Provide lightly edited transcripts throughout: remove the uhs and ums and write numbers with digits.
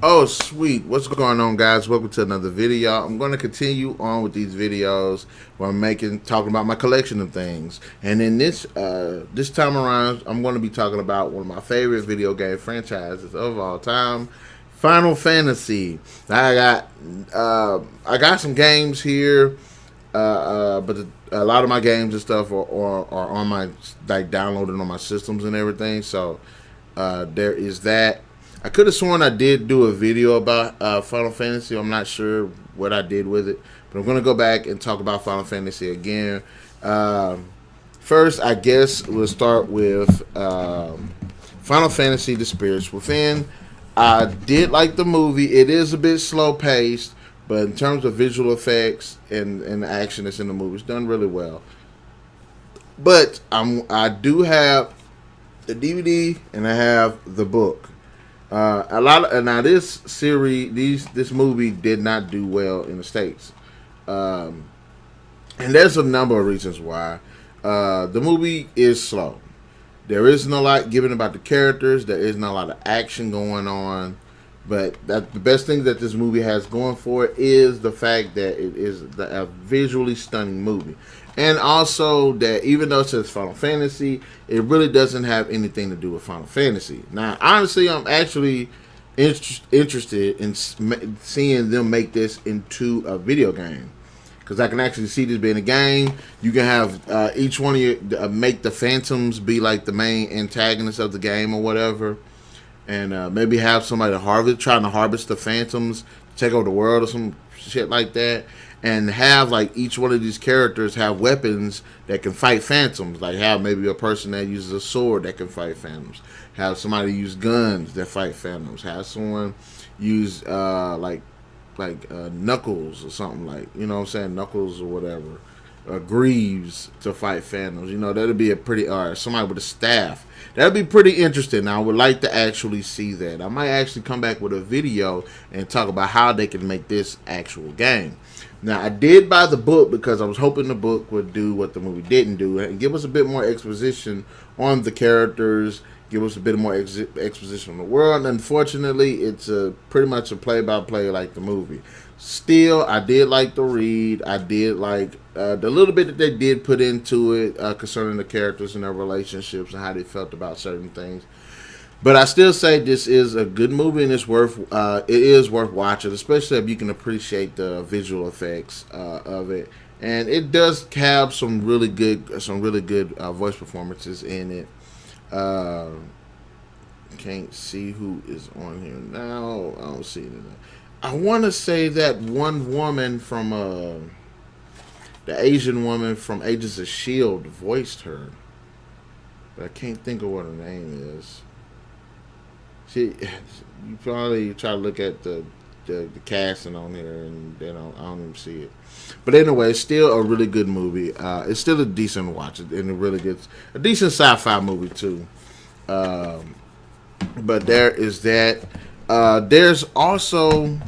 Oh, sweet. What's going on, guys? Welcome to another video. I'm going to continue on with these videos where I'm talking about my collection of things. And in this time around, I'm going to be talking about one of my favorite video game franchises of all time, Final Fantasy. I got some games here, but a lot of my games and stuff are on my downloaded on my systems and everything. So there is that. I could have sworn I did do a video about Final Fantasy. I'm not sure what I did with it, but I'm going to go back and talk about Final Fantasy again. Um, First, I guess we'll start with Final Fantasy: The Spirits Within. I did like the movie. It is a bit slow paced, but in terms of visual effects and the action that's in the movie, it's done really well. But I do have the DVD and I have the book. A lot of now this movie did not do well in the states, um, and there's a number of reasons why. The movie is slow. There isn't a lot given about the characters. There isn't a lot of action going on. But the best thing that this movie has going for it is the fact that it is a visually stunning movie. And also that even though it says Final Fantasy, it really doesn't have anything to do with Final Fantasy. Now, honestly, I'm actually interested in seeing them make this into a video game. Because I can actually see this being a game. You can have each one of you make the Phantoms be like the main antagonists of the game or whatever, and maybe have somebody trying to harvest the Phantoms, take over the world or some shit like that, and have like each one of these characters have weapons that can fight Phantoms. Like have maybe a person that uses a sword that can fight Phantoms. Have somebody use guns that fight Phantoms. Have someone use Knuckles or something, like, you know what I'm saying, Knuckles or whatever, Greaves to fight Phantoms. You know, that'd be a pretty, or somebody with a staff. That'd be pretty interesting. I would like to actually see that. I might actually come back with a video and talk about how they can make this actual game. Now, I did buy the book because I was hoping the book would do what the movie didn't do and give us a bit more exposition on the characters, give us a bit more exposition on the world. Unfortunately, it's pretty much a play-by-play like the movie. Still, I did like the read. I did like the little bit that they did put into it concerning the characters and their relationships and how they felt about certain things. But I still say this is a good movie and it is worth watching, especially if you can appreciate the visual effects of it. And it does have some really good voice performances in it. Uh, can't see who is on here now. I don't see it. I want to say that one woman from the Asian woman from Agents of Shield voiced her, but I can't think of what her name is. She, you probably try to look at the casting on here, and I don't even see it. But anyway, it's still a really good movie. It's still a decent watch, and it really gets a decent sci-fi movie too. Um, but there is that. There's also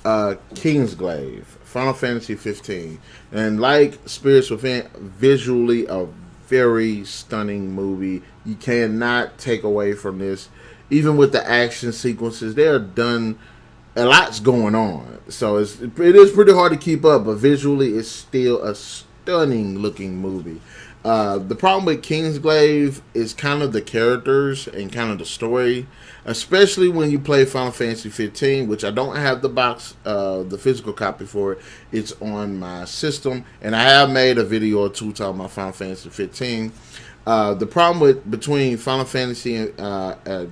Kingsglaive, Final Fantasy 15, and like Spirits Within, visually a very stunning movie. You cannot take away from this. Even with the action sequences, they are done. A lot's going on, so it is pretty hard to keep up. But visually, it's still a stunning looking movie. The problem with Kingsglaive is kind of the characters and kind of the story, especially when you play Final Fantasy 15, which I don't have the physical copy for it. It's on my system, and I have made a video or two talking about Final Fantasy 15. The problem between Final Fantasy and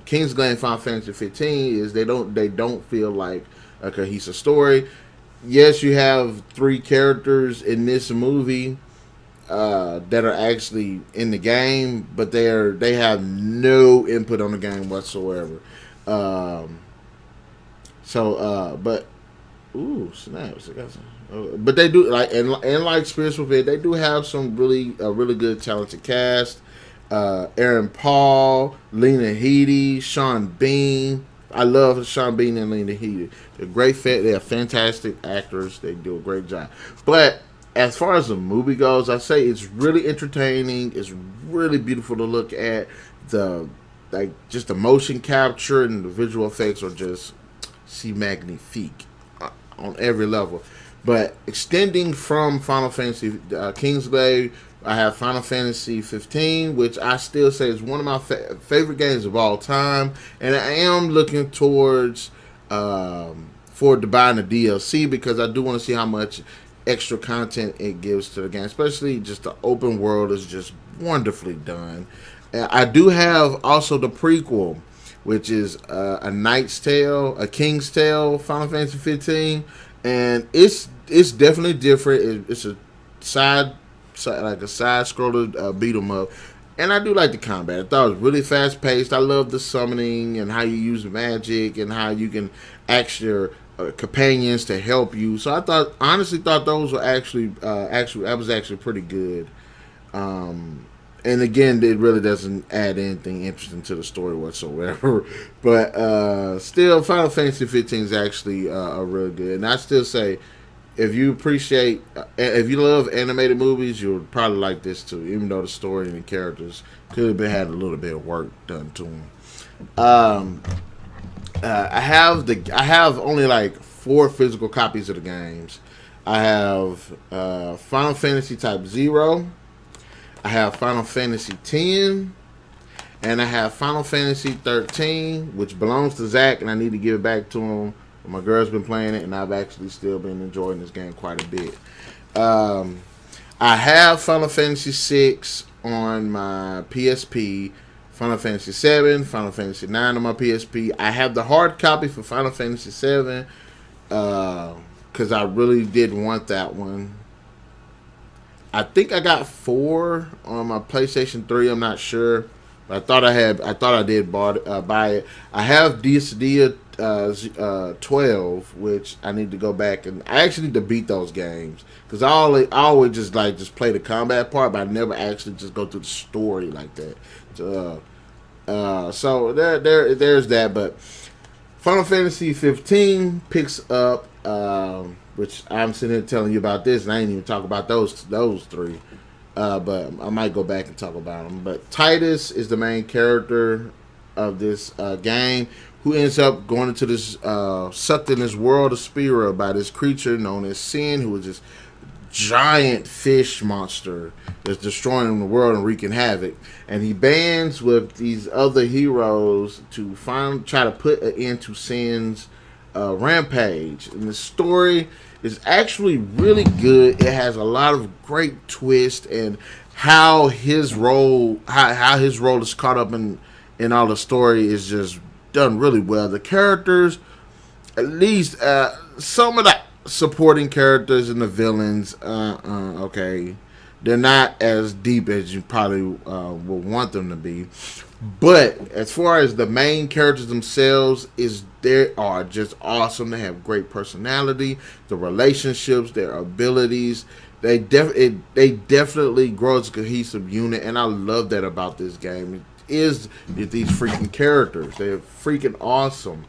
Kingsglaive and Final Fantasy 15 is they don't feel like a cohesive story. Yes, you have three characters in this movie that are actually in the game, but they have no input on the game whatsoever. Um, but ooh, snaps! But they do and like Spirits Within, they do have some really good talented cast. Aaron Paul, Lena Headey, Sean Bean. I love Sean Bean and Lena Headey. They're great fit. They're fantastic actors. They do a great job. But as far as the movie goes, I say it's really entertaining. It's really beautiful to look at. Just the motion capture and the visual effects are just c'est magnifique on every level. But extending from Final Fantasy Kingsglaive, I have Final Fantasy 15, which I still say is one of my favorite games of all time, and I am looking towards forward to buying the DLC because I do want to see how much extra content it gives to the game, especially just the open world is just wonderfully done. I do have also the prequel, which is a Knight's Tale, a King's Tale, Final Fantasy 15, and it's definitely different. It's a side like a side scroller beat 'em up, and I do like the combat. I thought it was really fast paced. I love the summoning and how you use magic and how you can ask your companions to help you. So I honestly thought those were actually that was actually pretty good. And again, it really doesn't add anything interesting to the story whatsoever. But still, Final Fantasy 15 is actually a real good. And I still say, if you love animated movies, you'll probably like this too. Even though the story and the characters could have had a little bit of work done to them. I have only like 4 physical copies of the games. I have Final Fantasy Type 0. I have Final Fantasy X, and I have Final Fantasy 13, which belongs to Zach, and I need to give it back to him. My girl's been playing it, and I've actually still been enjoying this game quite a bit. I have Final Fantasy 6 on my PSP, Final Fantasy 7, Final Fantasy 9 on my PSP. I have the hard copy for Final Fantasy 7 because I really did want that one. I think I got 4 on my PlayStation 3. I'm not sure, but I thought I did buy it. I have Dissidia 12, which I need to go back and I actually need to beat those games because I always just play the combat part, but I never actually just go through the story like that. So there's that. But Final Fantasy 15 picks up. Which I'm sitting here telling you about this, and I ain't even talk about those 3. But I might go back and talk about them. But Titus is the main character of this game, who ends up going into this sucked in this world of Spira by this creature known as Sin, who is this giant fish monster that's destroying the world and wreaking havoc. And he bands with these other heroes to try to put an end to Sin's rampage. And the story is actually really good. It has a lot of great twists and how his role is caught up in all the story is just done really well. The characters, at least some of the supporting characters and the villains, okay, they're not as deep as you probably would want them to be. But as far as the main characters themselves, they are just awesome. They have great personality, the relationships, their abilities. They definitely grow as a cohesive unit, and I love that about this game. It is these freaking characters. They're freaking awesome.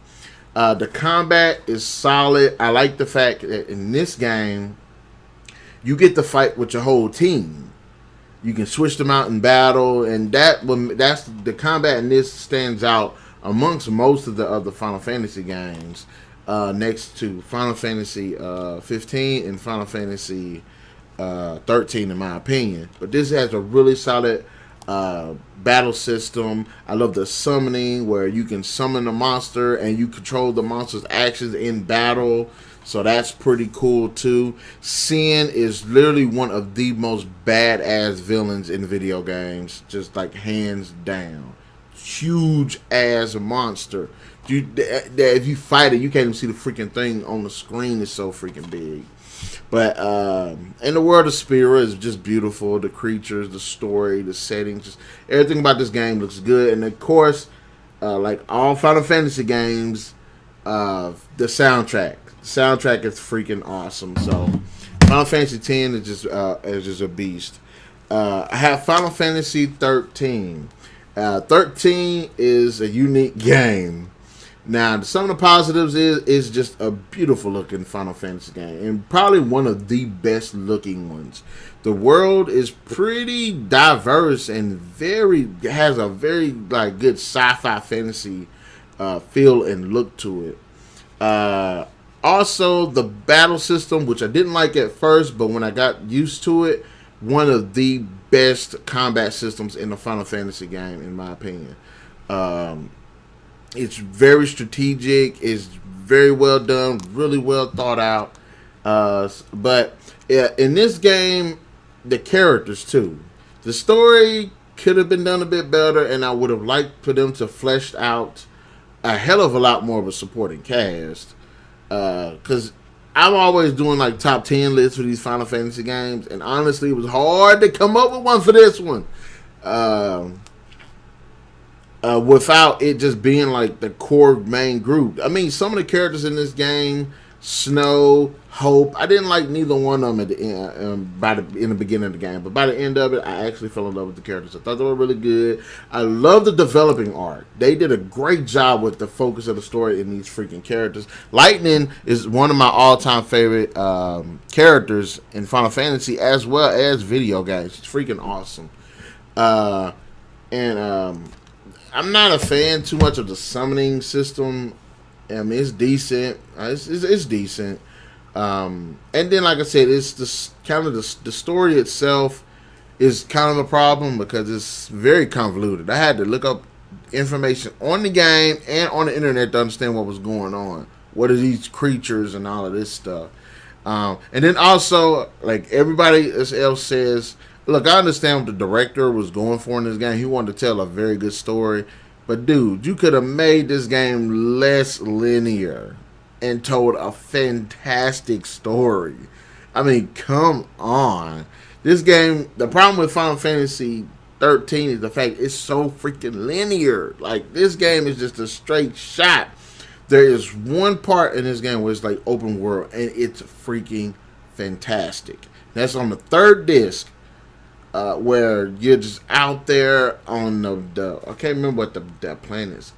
The combat is solid. I like the fact that in this game, you get to fight with your whole team. You can switch them out in battle, and that's the combat in this stands out amongst most of the other Final Fantasy games, next to Final Fantasy 15 and Final Fantasy 13, in my opinion. But this has a really solid battle system. I love the summoning, where you can summon a monster and you control the monster's actions in battle. So that's pretty cool too. Sin is literally one of the most badass villains in video games, just like hands down. Huge ass monster. If you fight it, you can't even see the freaking thing on the screen. It's so freaking big. But in the world of Spira is just beautiful. The creatures, the story, the settings, just everything about this game looks good. And of course, like all Final Fantasy games, the soundtrack. Soundtrack is freaking awesome. So Final Fantasy X is just a beast. I have Final Fantasy 13. 13 is a unique game. Now, some of the positives is just a beautiful looking Final Fantasy game, and probably one of the best looking ones. The world is pretty diverse and has a very good sci-fi fantasy feel and look to it. Uh, Also, the battle system, which I didn't like at first, but when I got used to it, one of the best combat systems in the Final Fantasy game, in my opinion. Um, it's very strategic. It's very well done, really well thought out. But yeah, in this game, the characters too. The story could have been done a bit better, and I would have liked for them to flesh out a hell of a lot more of a supporting cast. Because I'm always doing like top 10 lists for these Final Fantasy games, and honestly, it was hard to come up with one for this one. Um, Without it just being like the core main group. I mean, some of the characters in this game, Snow, Hope, I didn't like neither one of them at the end, in the beginning of the game, but by the end of it, I actually fell in love with the characters. I thought they were really good. I love the developing arc. They did a great job with the focus of the story in these freaking characters. Lightning is one of my all-time favorite characters in Final Fantasy as well as video games. She's freaking awesome. Uh, and I'm not a fan too much of the summoning system. I mean, it's decent. It's decent. And then, like I said, it's just kind of the story itself is kind of a problem because it's very convoluted. I had to look up information on the game and on the internet to understand what was going on. What are these creatures and all of this stuff? And then also, like everybody else says, look, I understand what the director was going for in this game. He wanted to tell a very good story. But, dude, you could have made this game less linear and told a fantastic story. I mean, come on. This game, the problem with Final Fantasy 13 is the fact it's so freaking linear. Like, this game is just a straight shot. There is one part in this game where it's like open world, and it's freaking fantastic. That's on the third disc, where you're just out there on the I can't remember what that planet is.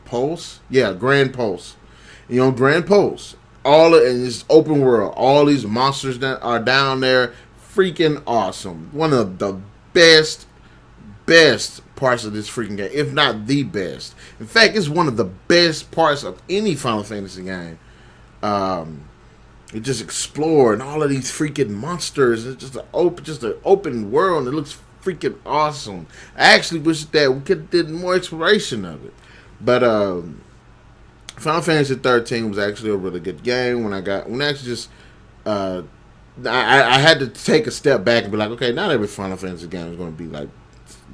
Pulse? Yeah, Grand Pulse. You know, Grand Pulse. And it's open world. All these monsters that are down there, freaking awesome. One of the best parts of this freaking game, if not the best. In fact, it's one of the best parts of any Final Fantasy game. It just explored all of these freaking monsters. It's just an open world, and it looks freaking awesome. I actually wish that we could have did more exploration of it. But Final Fantasy 13 was actually a really good game. When I actually just I had to take a step back and be like, okay, not every Final Fantasy game is going to be like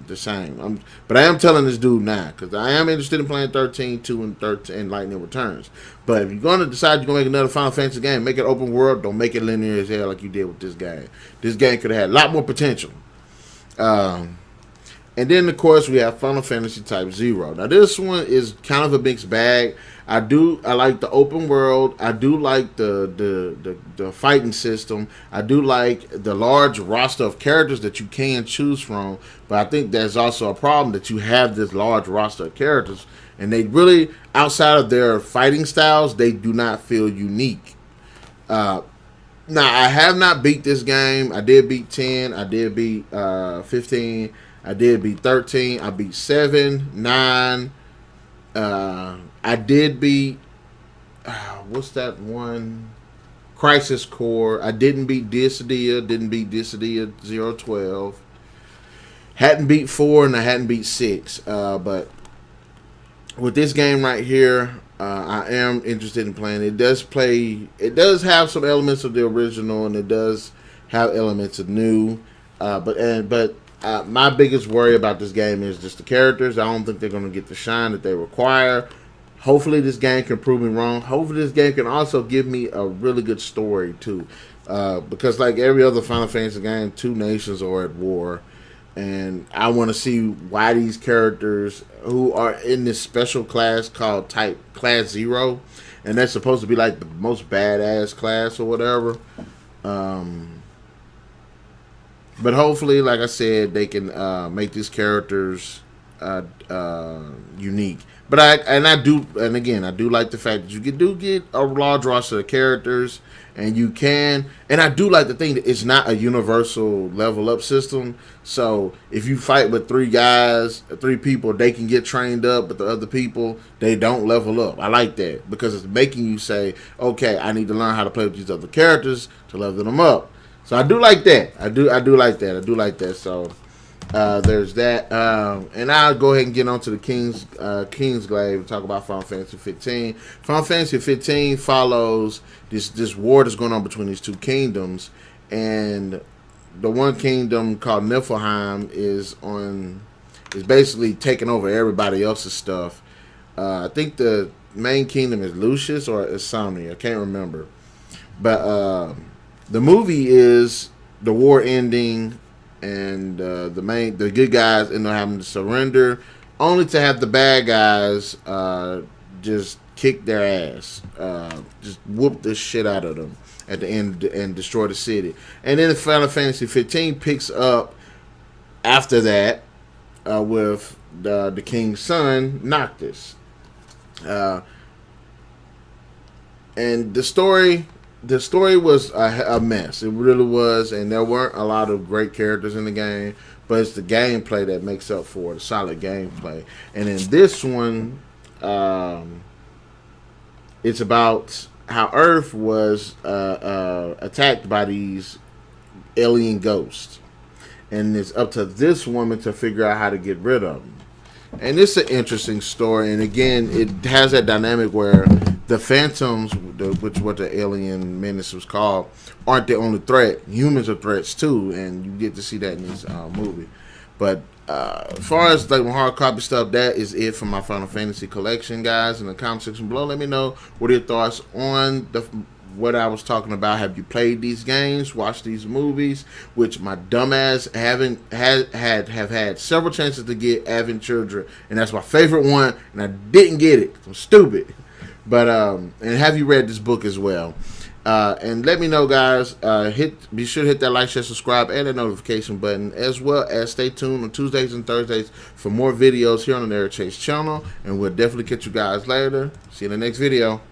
the same. But I am telling this dude now because I am interested in playing 13, 2, and 13, and Lightning Returns. But if you're going to decide you're going to make another Final Fantasy game, make it open world. Don't make it linear as hell like you did with this game. This game could have had a lot more potential. And then, of course, we have Final Fantasy Type 0. Now, this one is kind of a mixed bag. I like the open world. I do like the fighting system. I do like the large roster of characters that you can choose from. But I think there's also a problem that you have this large roster of characters, and they really, outside of their fighting styles, they do not feel unique. Now, I have not beat this game. I did beat 10. I did beat 15. I did beat 13. I beat 7, 9. I did beat, what's that one? Crisis Core. I didn't beat Dissidia. Didn't beat Dissidia 012. Hadn't beat 4, and I hadn't beat 6. But with this game right here, I am interested in playing. It does have some elements of the original, and it does have elements of new. But my biggest worry about this game is just the characters. I don't think they're going to get the shine that they require. Hopefully this game can prove me wrong. Hopefully this game can also give me a really good story too. Because like every other Final Fantasy game, two nations are at war. And I want to see why these characters who are in this special class called Class 0, and that's supposed to be like the most badass class or whatever. But hopefully, like I said, they can make these characters unique. But I do like the fact that do get a large roster of characters, and I do like the thing that it's not a universal level up system. So if you fight with three people, they can get trained up, but the other people they don't level up. I like that because it's making you say, okay, I need to learn how to play with these other characters to level them up. So I do like that. I do like that. I do like that. So there's that, and I'll go ahead and get on to the Kingsglaive and talk about Final Fantasy 15. Final Fantasy 15 follows this war that's going on between these two kingdoms, and the one kingdom called Niflheim is basically taking over everybody else's stuff. I think the main kingdom is Lucius or Insomnia. I can't remember, but the movie is the war ending. And the good guys end up having to surrender, only to have the bad guys just kick their ass, just whoop the shit out of them at the end and destroy the city. And then Final Fantasy 15 picks up after that with the king's son Noctis, and the story was a mess. It really was, and there weren't a lot of great characters in the game, but it's the gameplay that makes up for the solid gameplay. And in this one, it's about how Earth was attacked by these alien ghosts, and it's up to this woman to figure out how to get rid of them. And it's an interesting story, and again, it has that dynamic where the Phantoms, which what the alien menace was called, aren't the only threat. Humans are threats too, and you get to see that in this movie. But as far as like hard copy stuff, that is it for my Final Fantasy collection, guys. In the comment section below, let me know what are your thoughts on what I was talking about. Have you played these games, watched these movies, which my dumbass have had several chances to get having children, and that's my favorite one, and I didn't get it. I'm stupid. But and have you read this book as well? And let me know, guys. Be sure to hit that like, share, subscribe, and the notification button, as well as stay tuned on Tuesdays and Thursdays for more videos here on the Narik channel. And we'll definitely catch you guys later. See you in the next video.